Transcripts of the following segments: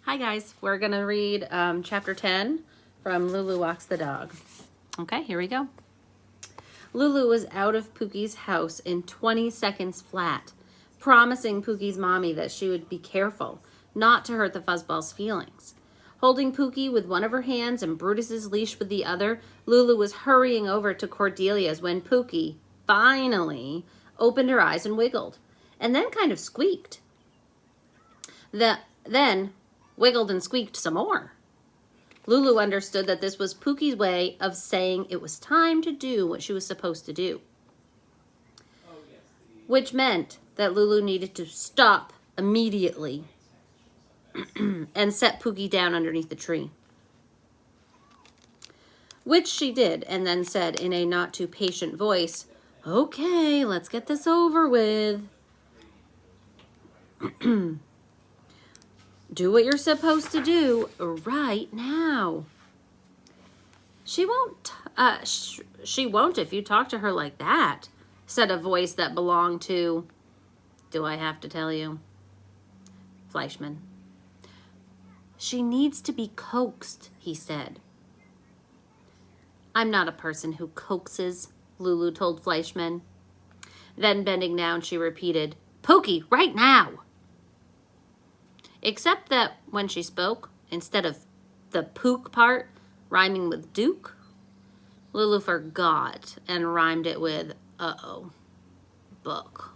Hi guys, we're gonna read chapter 10 from Lulu Walks the Dog. Okay, here we go. Lulu was out of Pookie's house in 20 seconds flat, promising Pookie's mommy that she would be careful not to hurt the fuzzball's feelings. Holding Pookie with one of her hands and Brutus's leash with the other, Lulu was hurrying over to Cordelia's when Pookie, finally, opened her eyes and wiggled, and then kind of squeaked. Then wiggled and squeaked some more. Lulu understood that this was Pookie's way of saying it was time to do what she was supposed to do, which meant that Lulu needed to stop immediately and set Pookie down underneath the tree, which she did, and then said in a not too patient voice, "Okay, let's get this over with." Do what you're supposed to do right now. She won't if you talk to her like that, said a voice that belonged to, do I have to tell you? Fleischman. She needs to be coaxed, he said. I'm not a person who coaxes, Lulu told Fleischman. Then bending down, she repeated, Pookie, right now. Except that when she spoke, instead of the pook part rhyming with Duke, Lulu forgot and rhymed it with uh-oh, book,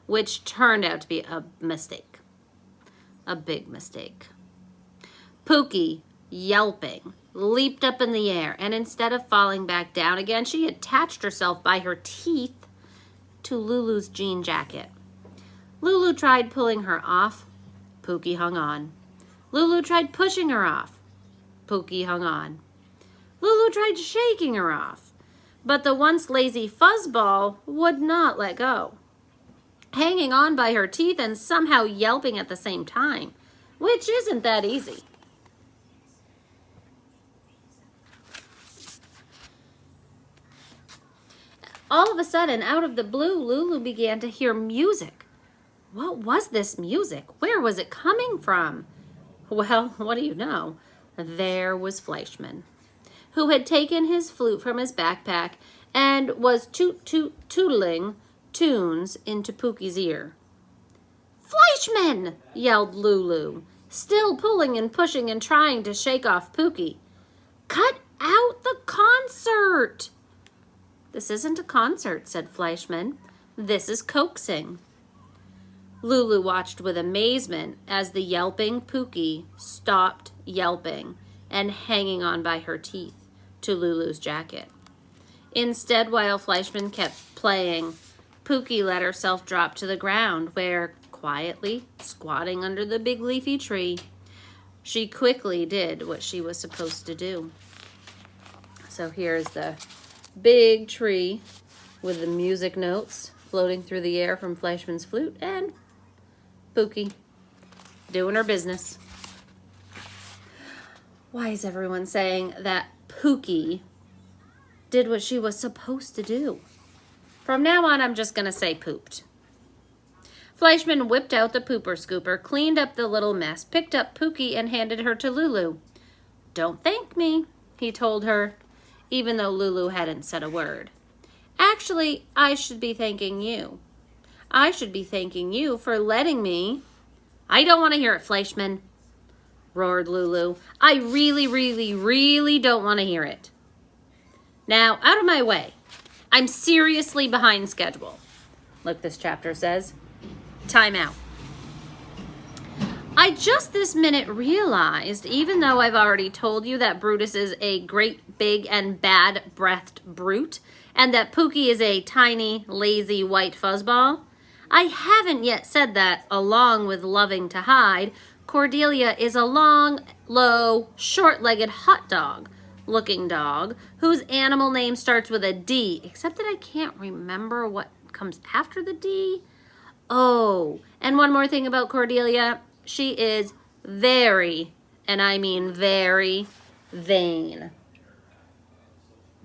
which turned out to be a mistake, a big mistake. Pookie, yelping, leaped up in the air, and instead of falling back down again, she attached herself by her teeth to Lulu's jean jacket. Lulu tried pulling her off. Pookie hung on. Lulu tried pushing her off. Pookie hung on. Lulu tried shaking her off, but the once lazy fuzzball would not let go, hanging on by her teeth and somehow yelping at the same time, which isn't that easy. All of a sudden, out of the blue, Lulu began to hear music. What was this music? Where was it coming from? Well, what do you know? There was Fleischman, who had taken his flute from his backpack and was tootling tunes into Pookie's ear. Fleischman! Yelled Lulu, still pulling and pushing and trying to shake off Pookie. Cut out the concert! This isn't a concert, said Fleischman. This is coaxing. Lulu watched with amazement as the yelping Pookie stopped yelping and hanging on by her teeth to Lulu's jacket. Instead, while Fleischman kept playing, Pookie let herself drop to the ground where, quietly squatting under the big leafy tree, she quickly did what she was supposed to do. So here's the big tree with the music notes floating through the air from Fleischman's flute, and Pookie doing her business. Why is everyone saying that Pookie did what she was supposed to do? From now on, I'm just going to say pooped. Fleischman whipped out the pooper scooper, cleaned up the little mess, picked up Pookie, and handed her to Lulu. Don't thank me, he told her, even though Lulu hadn't said a word. Actually, I should be thanking you. I should be thanking you for letting me. I don't want to hear it, Fleischman, roared Lulu. I really, really, really don't want to hear it. Now, out of my way. I'm seriously behind schedule. Look, this chapter says, timeout. I just this minute realized, even though I've already told you that Brutus is a great, big, and bad-breathed brute, and that Pookie is a tiny, lazy white fuzzball, I haven't yet said that, along with loving to hide, Cordelia is a long, low, short-legged hot dog-looking dog whose animal name starts with a D, except that I can't remember what comes after the D. Oh, and one more thing about Cordelia. She is very, and I mean very, vain.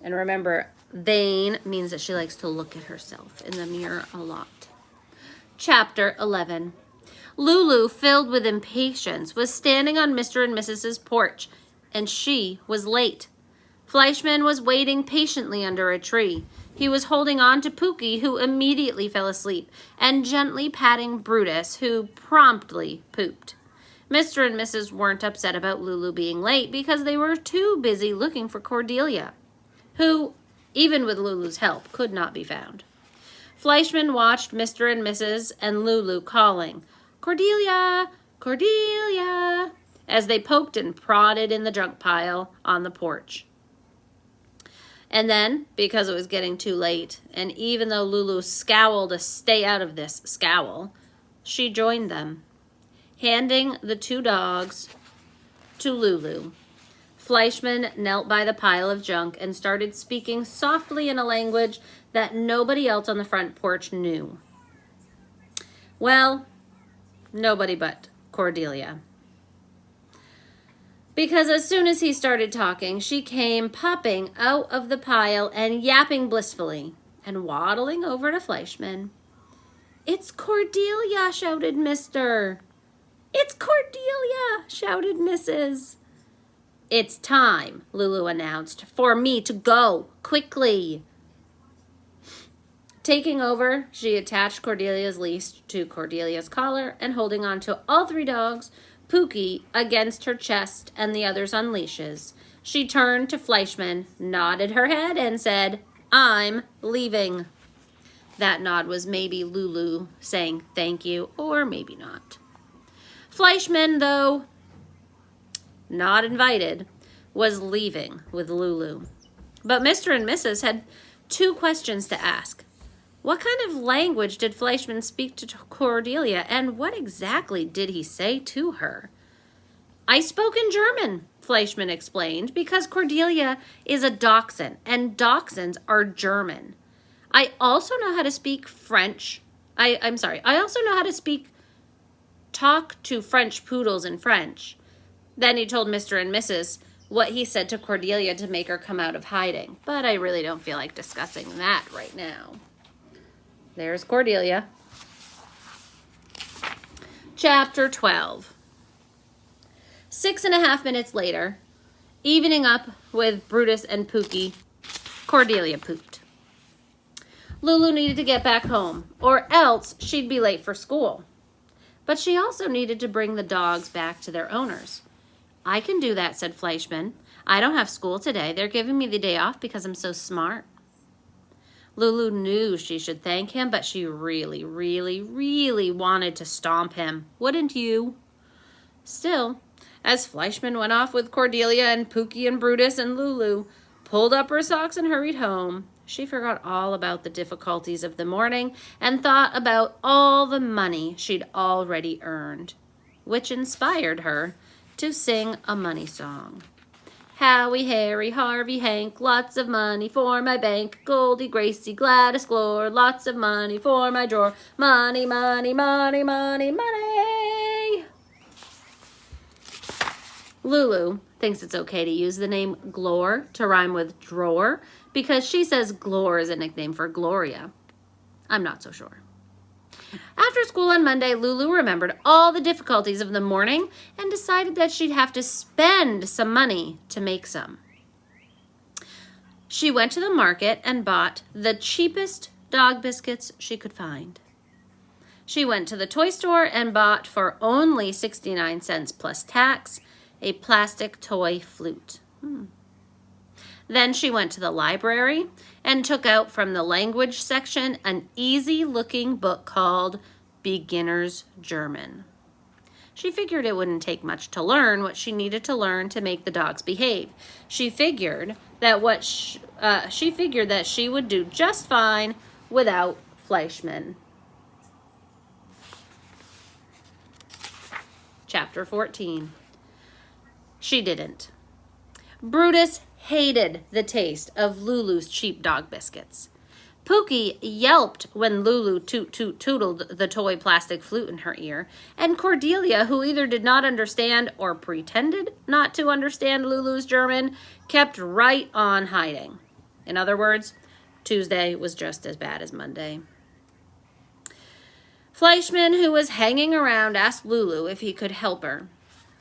And remember, vain means that she likes to look at herself in the mirror a lot. Chapter 11. Lulu, filled with impatience, was standing on Mr. and Mrs.'s porch, and she was late. Fleischman was waiting patiently under a tree. He was holding on to Pookie, who immediately fell asleep, and gently patting Brutus, who promptly pooped. Mr. and Mrs. weren't upset about Lulu being late because they were too busy looking for Cordelia, who, even with Lulu's help, could not be found. Fleischman watched Mr. and Mrs. and Lulu calling, "Cordelia! Cordelia!" as they poked and prodded in the junk pile on the porch. And then, because it was getting too late, and even though Lulu scowled to stay out of this scowl, she joined them, handing the 2 dogs to Lulu. Fleischman knelt by the pile of junk and started speaking softly in a language that nobody else on the front porch knew. Well, nobody but Cordelia. Because as soon as he started talking, she came popping out of the pile and yapping blissfully and waddling over to Fleischman. "It's Cordelia," shouted Mr. "It's Cordelia," shouted Mrs. "It's time," Lulu announced, "for me to go, quickly." Taking over, she attached Cordelia's leash to Cordelia's collar and holding on to all 3 dogs, Pookie against her chest and the others on leashes, she turned to Fleischman, nodded her head, and said, "I'm leaving." That nod was maybe Lulu saying thank you, or maybe not. Fleischman, though not invited, was leaving with Lulu. But Mr. and Mrs. had 2 questions to ask. What kind of language did Fleischman speak to Cordelia, and what exactly did he say to her? "I spoke in German," Fleischman explained, "because Cordelia is a dachshund, and dachshunds are German. I also know how to speak French. I also know how to talk to French poodles in French." Then he told Mr. and Mrs. what he said to Cordelia to make her come out of hiding. But I really don't feel like discussing that right now. There's Cordelia. Chapter 12. 6.5 minutes later, evening up with Brutus and Pookie, Cordelia pooped. Lulu needed to get back home, or else she'd be late for school. But she also needed to bring the dogs back to their owners. "I can do that," said Fleischman. "I don't have school today. They're giving me the day off because I'm so smart." Lulu knew she should thank him, but she really, really, really wanted to stomp him. Wouldn't you? Still, as Fleischman went off with Cordelia and Pookie and Brutus, and Lulu pulled up her socks and hurried home, she forgot all about the difficulties of the morning and thought about all the money she'd already earned, which inspired her to sing a money song. "Howie, Harry, Harvey, Hank, lots of money for my bank. Goldie, Gracie, Gladys, Glore, lots of money for my drawer. Money, money, money, money, money." Lulu thinks it's okay to use the name Glore to rhyme with drawer because she says Glore is a nickname for Gloria. I'm not so sure. After school on Monday, Lulu remembered all the difficulties of the morning and decided that she'd have to spend some money to make some. She went to the market and bought the cheapest dog biscuits she could find. She went to the toy store and bought, for only 69 cents plus tax, a plastic toy flute. Then she went to the library and took out from the language section an easy-looking book called Beginner's German. She figured it wouldn't take much to learn what she needed to learn to make the dogs behave. She figured that she would do just fine without Fleischman. Chapter 14. She didn't. Brutus hated the taste of Lulu's cheap dog biscuits. Pookie yelped when Lulu toot-toot-tootled the toy plastic flute in her ear, and Cordelia, who either did not understand or pretended not to understand Lulu's German, kept right on hiding. In other words, Tuesday was just as bad as Monday. Fleischman, who was hanging around, asked Lulu if he could help her.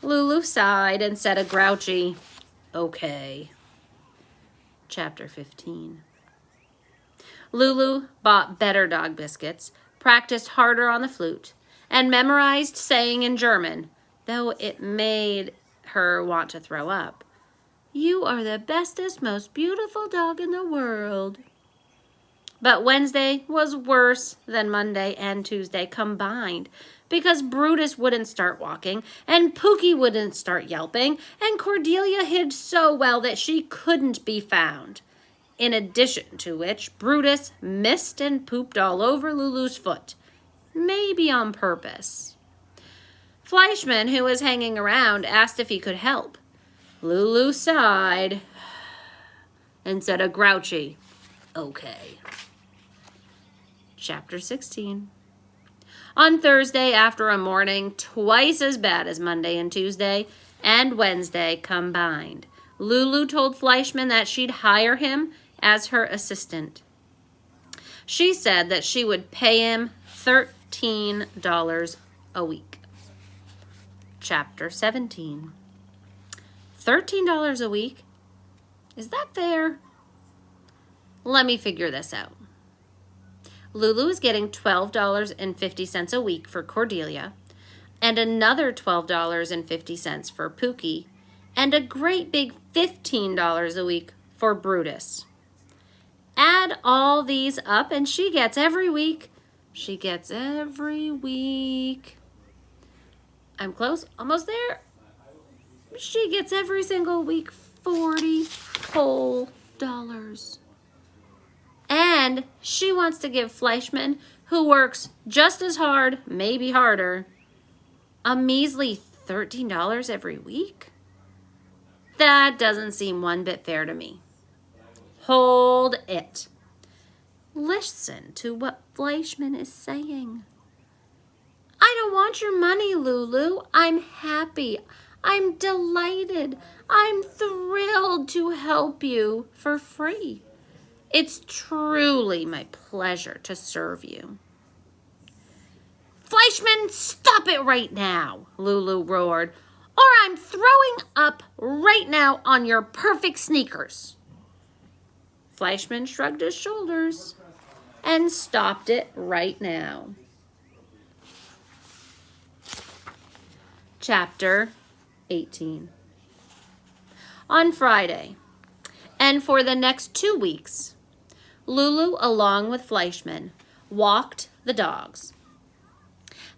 Lulu sighed and said a grouchy, "Okay." Chapter 15. Lulu bought better dog biscuits, practiced harder on the flute, and memorized saying in German, though it made her want to throw up, "You are the bestest, most beautiful dog in the world." But Wednesday was worse than Monday and Tuesday combined, because Brutus wouldn't start walking, and Pookie wouldn't start yelping, and Cordelia hid so well that she couldn't be found. In addition to which, Brutus missed and pooped all over Lulu's foot, maybe on purpose. Fleischman, who was hanging around, asked if he could help. Lulu sighed and said a grouchy, "Okay." Chapter 16. On Thursday, after a morning twice as bad as Monday and Tuesday and Wednesday combined, Lulu told Fleischman that she'd hire him as her assistant. She said that she would pay him $13 a week. Chapter 17. $13 a week? Is that fair? Let me figure this out. Lulu is getting $12.50 a week for Cordelia, and another $12.50 for Pookie, and a great big $15 a week for Brutus. Add all these up and she gets every week. I'm close, almost there. She gets every single week $40 whole dollars. And she wants to give Fleischman, who works just as hard, maybe harder, a measly $13 every week? That doesn't seem one bit fair to me. Hold it. Listen to what Fleischman is saying. "I don't want your money, Lulu. I'm happy. I'm delighted. I'm thrilled to help you for free. It's truly my pleasure to serve you." "Fleischman, stop it right now," Lulu roared, "or I'm throwing up right now on your perfect sneakers." Fleischman shrugged his shoulders and stopped it right now. Chapter 18. On Friday, and for the next 2 weeks, Lulu, along with Fleischman, walked the dogs.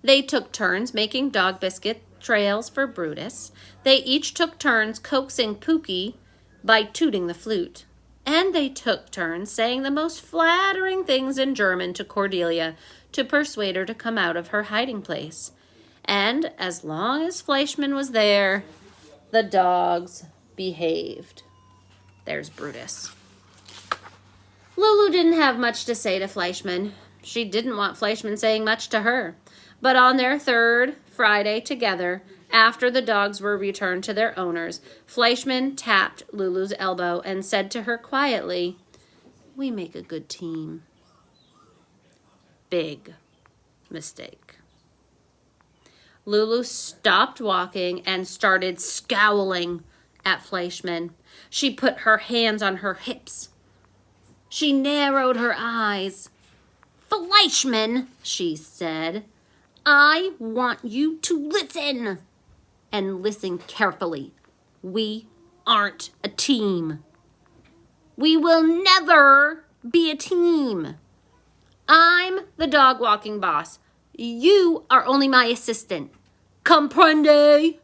They took turns making dog biscuit trails for Brutus. They each took turns coaxing Pookie by tooting the flute. And they took turns saying the most flattering things in German to Cordelia to persuade her to come out of her hiding place. And as long as Fleischman was there, the dogs behaved. There's Brutus. Lulu didn't have much to say to Fleischman. She didn't want Fleischman saying much to her. But on their third Friday together, after the dogs were returned to their owners, Fleischman tapped Lulu's elbow and said to her quietly, "We make a good team." Big mistake. Lulu stopped walking and started scowling at Fleischman. She put her hands on her hips. She narrowed her eyes. "Fleischman," she said, "I want you to listen. And listen carefully. We aren't a team. We will never be a team. I'm the dog walking boss. You are only my assistant. Comprende?"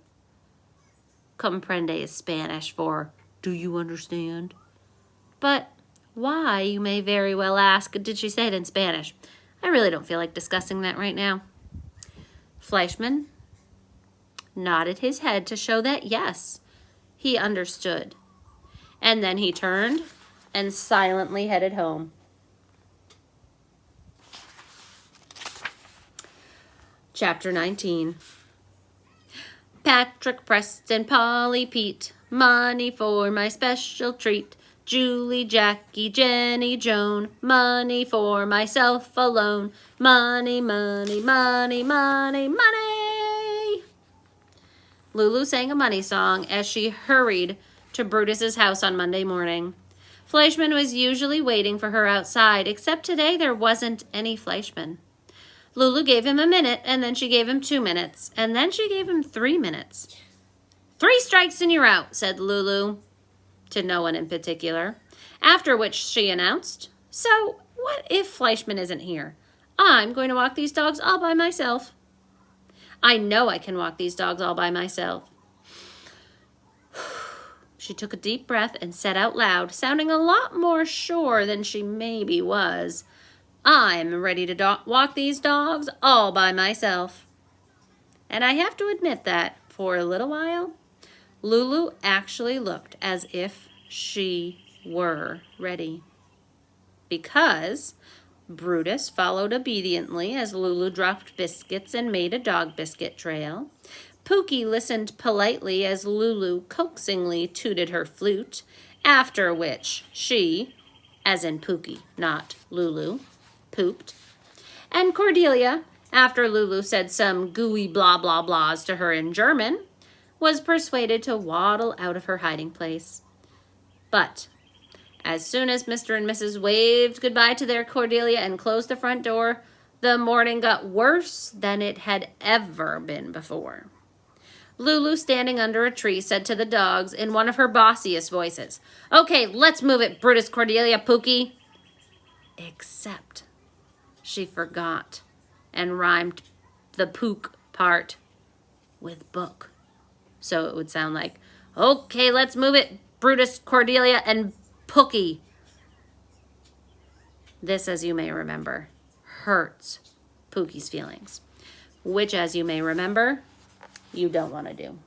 Comprende is Spanish for "do you understand?" But why, you may very well ask, did she say it in Spanish? I really don't feel like discussing that right now. Fleischman nodded his head to show that, yes, he understood. And then he turned and silently headed home. Chapter 19. Patrick, Preston, Polly, Pete, money for my special treat. Julie, Jackie, Jenny, Joan, money for myself alone. Money, money, money, money, money. Lulu sang a money song as she hurried to Brutus's house on Monday morning. Fleischmann was usually waiting for her outside, except today there wasn't any Fleischmann. Lulu gave him a minute, and then she gave him 2 minutes, and then she gave him 3 minutes. 3 strikes and you're out, said Lulu, to no one in particular, after which she announced, so what if Fleischmann isn't here? I'm going to walk these dogs all by myself. I know I can walk these dogs all by myself. She took a deep breath and said out loud, sounding a lot more sure than she maybe was, I'm ready to walk these dogs all by myself. And I have to admit that, for a little while, Lulu actually looked as if she were ready. Because Brutus followed obediently as Lulu dropped biscuits and made a dog biscuit trail. Pookie listened politely as Lulu coaxingly tooted her flute, after which she, as in Pookie, not Lulu, pooped. And Cordelia, after Lulu said some gooey blah blah blahs to her in German, was persuaded to waddle out of her hiding place. But as soon as Mr. and Mrs. waved goodbye to their Cordelia and closed the front door, the morning got worse than it had ever been before. Lulu, standing under a tree, said to the dogs in one of her bossiest voices, Okay, let's move it, Brutus, Cordelia, Pookie. Except she forgot and rhymed the pook part with book. So it would sound like, Okay, let's move it, Brutus, Cordelia, and Pookie. This, as you may remember, hurts Pookie's feelings, which, as you may remember, you don't want to do.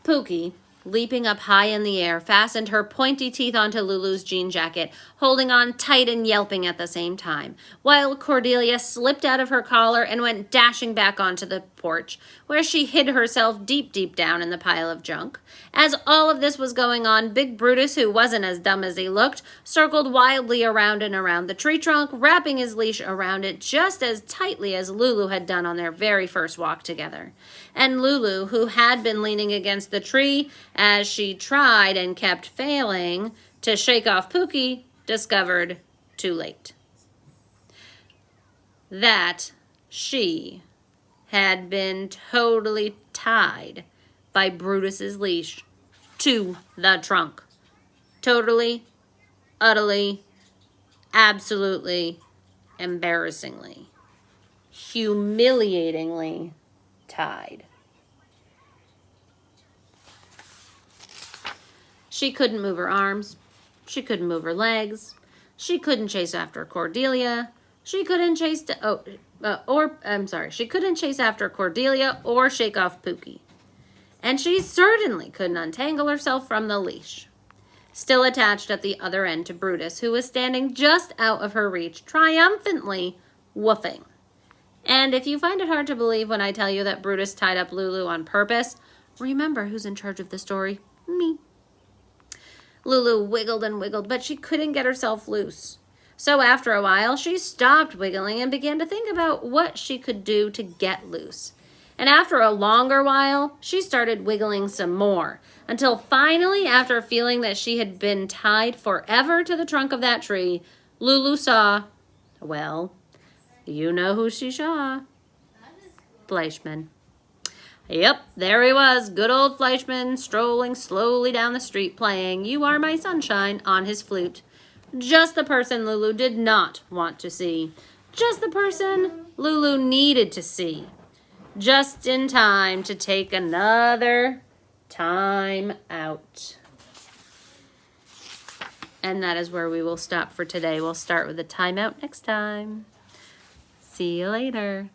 Pookie, leaping up high in the air, fastened her pointy teeth onto Lulu's jean jacket, holding on tight and yelping at the same time, while Cordelia slipped out of her collar and went dashing back onto the porch, where she hid herself deep, deep down in the pile of junk. As all of this was going on, Big Brutus, who wasn't as dumb as he looked, circled wildly around and around the tree trunk, wrapping his leash around it just as tightly as Lulu had done on their very first walk together. And Lulu, who had been leaning against the tree as she tried and kept failing to shake off Pookie, discovered too late that she had been totally tied by Brutus's leash to the trunk. Totally, utterly, absolutely, embarrassingly, humiliatingly tied. She couldn't move her arms. She couldn't move her legs. She couldn't chase after Cordelia. She couldn't chase she couldn't chase after Cordelia or shake off Pookie. And she certainly couldn't untangle herself from the leash, still attached at the other end to Brutus, who was standing just out of her reach, triumphantly woofing. And if you find it hard to believe when I tell you that Brutus tied up Lulu on purpose, remember who's in charge of the story. Me. Lulu wiggled and wiggled, but she couldn't get herself loose. So after a while, she stopped wiggling and began to think about what she could do to get loose. And after a longer while, she started wiggling some more, until finally, after feeling that she had been tied forever to the trunk of that tree, Lulu saw, well, you know who she saw. Fleischmann. Yep, there he was, good old Fleischmann, strolling slowly down the street playing You Are My Sunshine on his flute. Just the person Lulu did not want to see. Just the person Lulu needed to see. Just in time to take another time out. And that is where we will stop for today. We'll start with a timeout next time. See you later.